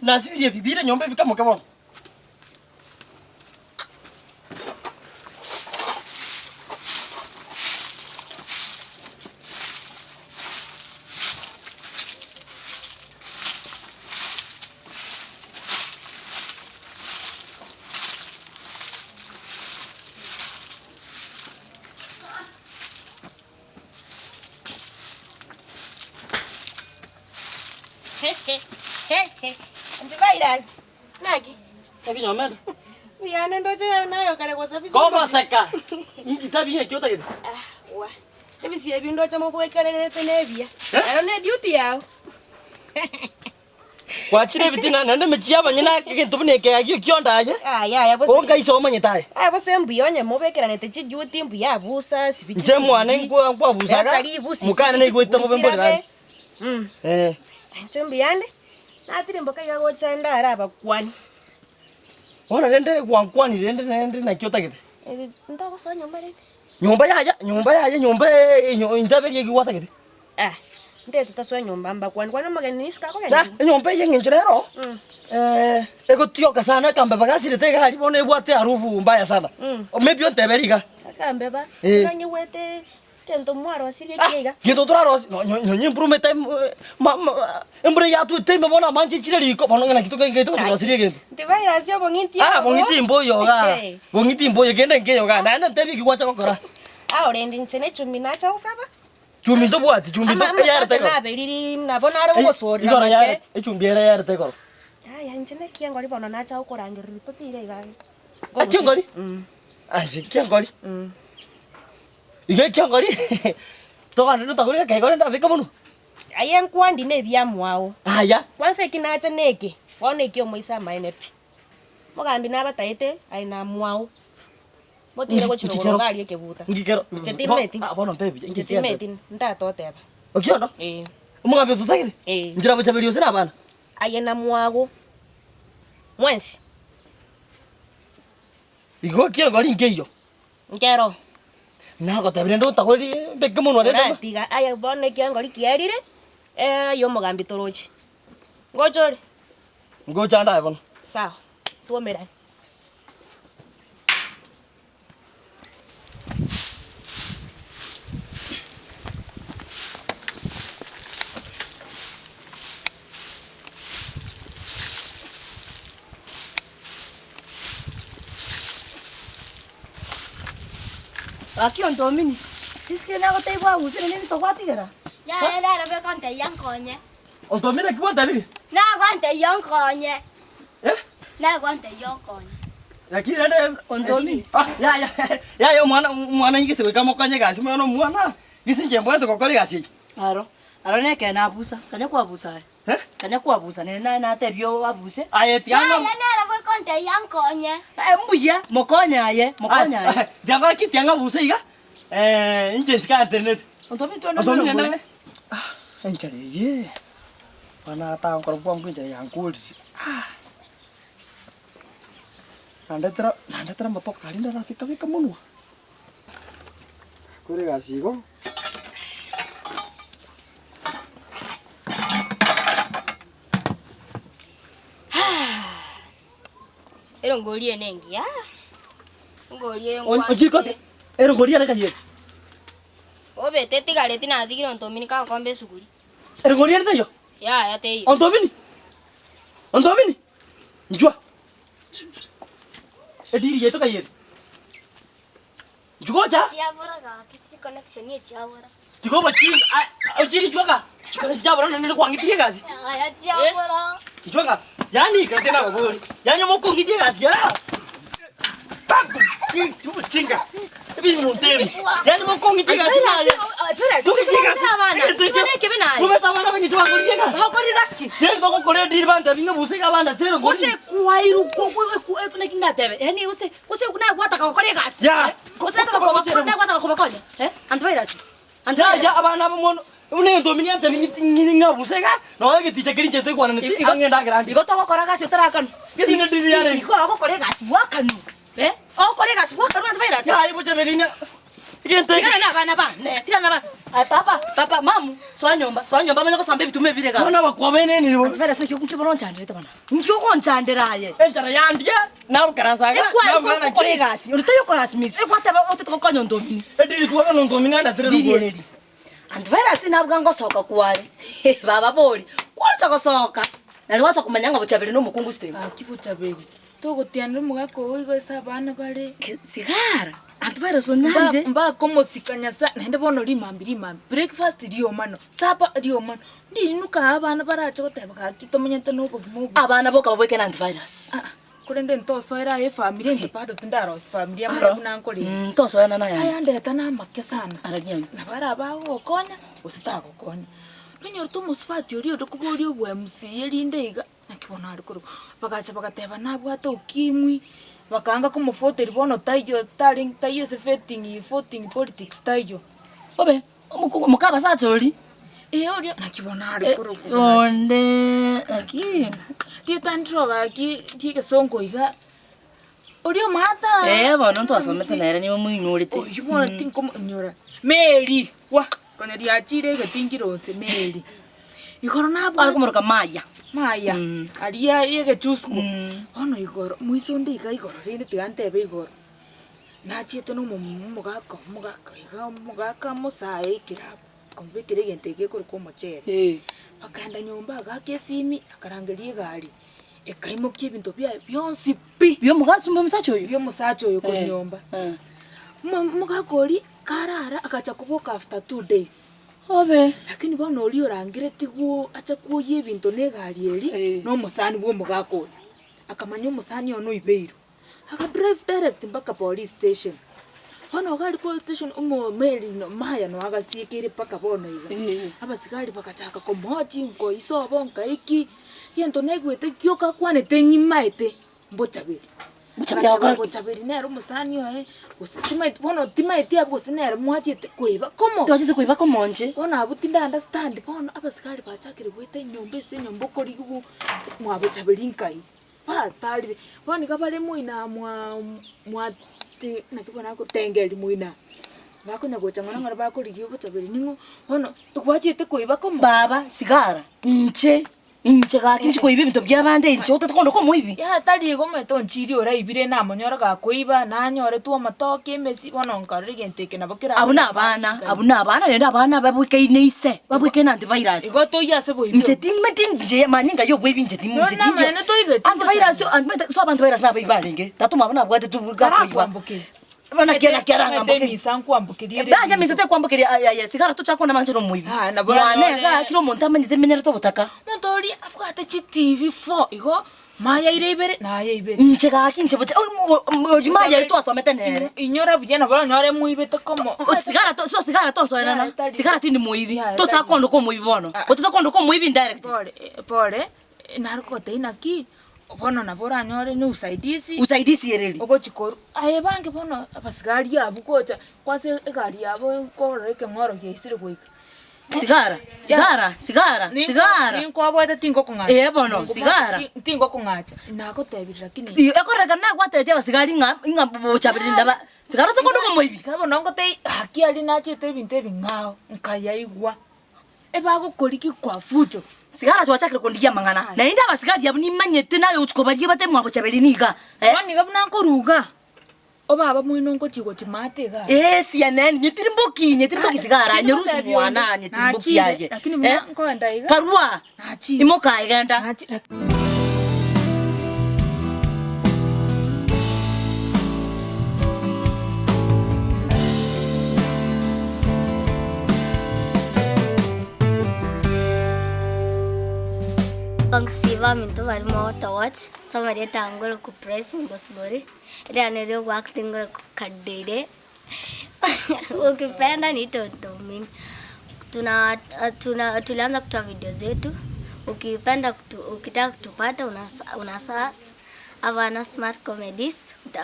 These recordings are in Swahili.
nasibirie bibire nyomba bikamo kabona. Antivirus. Nagi. Tabi nyomba. Yana ndoje nayo kale kwa sababu. Koma saka. Ingi tabi yake kyota gidi. Wa. Ebi si ebi ndoje mo kwekelele nebia. Ero ne duty yao. Kwa chire bitinga nande mechiaba nyina kintu buneke yakyo kyondaje. Ya bose. Onga isoma nyitaye. Bose mbuyonye mo bekelane te chijuti mbuya busa sibichi. Nje mwana ngwa busaga. Mukana ne gwita mo bembole bali. Nje mbuyande. Natiri mboka yago chanda araba kwani. Ona nende kwani nende na kyota gidi. Ndako so nyomba le. Nyumba yaje indabe yegi wata gidi. Nde tutaswa nyumba mba kwani magani niska ko ya. Nyumba yenge njero. Ego tioka sana kamba bagasire tega hali bone bwate harufu mbaya sana. Maybe on teberiga. Kamba ba. Nanye wete tento mwaro asirie kiega. Kito turaro no nyimpurume time embre ya tu time bona manji chire liko bono ngana kito asirie gento. Antivirus yo bongiti. Bongiti mboyo ga. Bongiti mboyo gende ngeyo ga. Na tebi kiwacha kokora. Orendi nchene chumi na cha usaba. Chumi to bwati chumi to yar te ko. Na beriri na bona ro gosori. Igora yar chumi yar te ko. Nchene kiangori bona na cha ukorangiri ripotire ga. Kiangori? Kiangori. Ige kiangori. Toka ndo takuri ka igora nda bika muno. Ayen kwandi ne bia mwao. Aya. Kwanza kinacha neke. Wone kyo moisa mainepi. Mogambi na bataite aina mwao. Motire ko chiro gali kebuta. Ngikero. Chetimeti. Bono tebi. Chetimeti nda toteba. Okiono? Mugambi tutagire? Njira bo chabelio sina bana. Ayena mwago. Mwensi. Igo kiangori ngeyo. Ngero. Nago tabire ndo takuri beke muno rede. Tiga aya bone kiangori kierire. Yo mogambi torochi. Ngojore. Ngocha nda bono. Sawa. Tuomera. Aquí on domini. Diske na ko tay wa usere ni so kwati gara. Ya la be konte yang konye. On domina ki wanta bili. Na konte yang konye. Na konte yang konye. Lakini ende On domini. Ya mwana yigise kama kanye gasi mwana gisinje mbona to kokori gasi. Aro ne ke na busa. Kanya kwa busa. Kanya kwa busa ne na tebio abuse. Aye tianga. Ya la be konte yang konye. Mbuya mokonya aye. Tianga ki tianga busa iga. Inje ska internet. On domini to na. On domini na. Enchare ye. Pana ta ko kwa mkunja yang kulsi. Nanda tera motok kali nda rafika bika munwa. Kure gasi go. Ero ngolie nengi ya. Ngolie ngwa. Onjikote. Ero ngolia naka ye. Obe teti gale tina digiro ntomini ka kombe suguri. Ero ngolia nda yo. Ya te. On domini. Njua. Ediri yeto ka ye. Jugoja. Tiabora ga kitsi connection ye tiabora. Tigo bachi. Ojiri juaga. Chukana sijabara nene kwa ngiti gazi. Ya tiabora. Juaga. Yani ka tena go. Yani moko ngiti gazi ya. Tu chinga. Ebi monteri. Yani moko ngiti gazi na ya. Atwera. Ngiti gazi. Ne ke bina. Kume tabana bangi juaga ngiti gazi. Ho kori gaski. Ne ndo ko kore dir banda binga busika banda tero ngoti. Use kwairu ko etuna kinga tebe. Yani use kuna kwata ka kori gas. Ya. Use ka ko na kwata ko konya. Antivirus. Ya abana bomono. Une domini ante bingi nga busika. No ke ticha kirin chete kwa nti angenda grandi. Igo to ko kora gas utara kan. Kesi ne dir ya ne. Igo ko kori gas wakanu. O kori gas wakanu antivirus. Ya ibo che belina. Igente. Tigana na bana ba. Ne, tigana ba. Ai papa, mamu. Swanyomba manya ko sambe bitume birega. Bana bakwabene ni bo. Vera se kyo kunchibona nchandire tabana. Nkyo ko nchandiraye. Enjara yandia na ukarasaga. Ekwa ko regasi. Uritayo korasi miss. Ekwa taba oteko konyo ndomini. Ediri tuwa no ndomina ndatere no. Diriri. And vera sinabwa ngosoka kuwale. Baba boli. Kwacha kosoka. Nali wacha kumanya ngo buchabiri no mukungu stemba. Kibuchabiri. Togotianira mugako wigo esabana bare. Sigara. And vera sonarire. Mba komo sikanyasa nende bono limambiri. Breakfast rio mano. Sapa rio mano. Ndi nuka abana baracho goteba ka kitomanyenta no bogimu. Abana boka babweke na antivirus. Kurende ntoso era ye family nje pado tindaro family ya mwana nankoli. Ntoso yana na ya. Aya ndeta na make sana. Aranyanya. Na bara bawo konya usitako konya. Nyo ruto musipati ori odokubori obwa MC yerinde iga nakibona ari kuru bagacha bagateba nabwata ukimwi bakanga ko mufoteri bono tayo taring tayo se voting politics tayo Obe mukaba satori ori nakibona ari kuru onde aki tietandro baki tieke songo iga ori mata bono ntwasomete nere ni muinyurite ori bona tinko nyora Mary wa kone riachire getingirose Mary igoro nabwo alikomuruka maya aria yege chusku ono igoro muisonde iga igoro rinde tigantebe igoro nachiete no mugaka iga musae kirabo kombekire gente gekoro ko mochere akanda nyomba agake simi akarangerie gari ekaimokie bintu bya byonsi pi byo mugasumba musachoyo byo musachoyo ko nyomba mugakori karara akacha kuboka after 2 days. Obe. Lakini bono oli orangire tiguo acha kuoye bintu ne gari eri no musani bwo mugako. Akamanya musani ono ibeiru. Aka drive direct mpaka police station. Bono gari police station umo Mary no maya no agasiekire paka bono iga. Abasigari bakachaka komochi ngo isobo nkaiki. Yento negwete kyoka kwane tenyimaete mbochabiri. Muchabiri nero musani oe usitimait bono timaiti abo sinero mwachite kuiba komo twachite kuiba komonje bono abutinda understand bono abasikali bachakire gwete nyombe se nyombo kori gugu mwabo chabiri nkai tari bono kabale muina mwa nakibona ko tengeli muina bako nyagocha ngona ngara bako ligiyo chabiri ningo bono twachite kuiba komo baba sigara inche gakinchi kuiba bintu byabande inche utakondo ko muibi ya tari gome tonchiri ora ibire na monyora ga kuiba na nyore tu amatoke mesi bono nkarire genteke na bakira abuna abana nenda abana babwike ineise babwike na antivirus igoto yase boibo inche tinje manyinga yo bwebi inche tinje antivirus so antivirus na bibalenge tatuma abana bwate tu gakuiba bana kiara ngambuke sankwambukirie daja misete kwambukirie ya sigara tu chako na manjero muibi na bwana ga kilo monta manyite menyera to butaka montori afukate chi TV4 igo maya irebere na ya ibere inche ga kinche bocha maya to asomete nere inyora bujena bora nyore muibe to komo sigara to so enana sigara tindi muibi to chako ndo ko muibi bono ototo kondo ko muibi direct pole narko teina ki bono na bora nyore ni usaidisi yereli ogo chikoru aye bange bono abasigari abo kocha kwase egari yabo koreke ngoro yesire goika sigara ninko abwete tingo kungacha bono sigara tingo kungacha nako tebirira lakini ekoreka na gwatete abasigari inga bochabiri ndaba sigara to kondo ko muibi kabo nongo te haki ali nachete binte bingao nkaya igwa ebago koriki kwa fujo sigara twachakire kondiya mangana na inda abasigari yabo nimanyete nayo uchikobarie bate mwabo chabiri niga wani gabna nkoruga obaba muino ngo chigo chimate ga CNN nyetirimboki sigara nyorusi mwana nyetirimboki yaje lakini mwana nkoenda iga karua imoka iganda Pangsiva minto varmo torch samare tangor ku press bosbori ere anere acting ku kaddide ukipenda nitotomin tulianza kutoa video zetu ukipenda ukitaka kutupata una search Havana Smart Comedies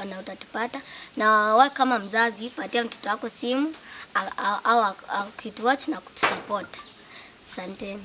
na utatupata na wewe kama mzazi patia mtoto wako simu au akituwatch na kutusupport. Asante.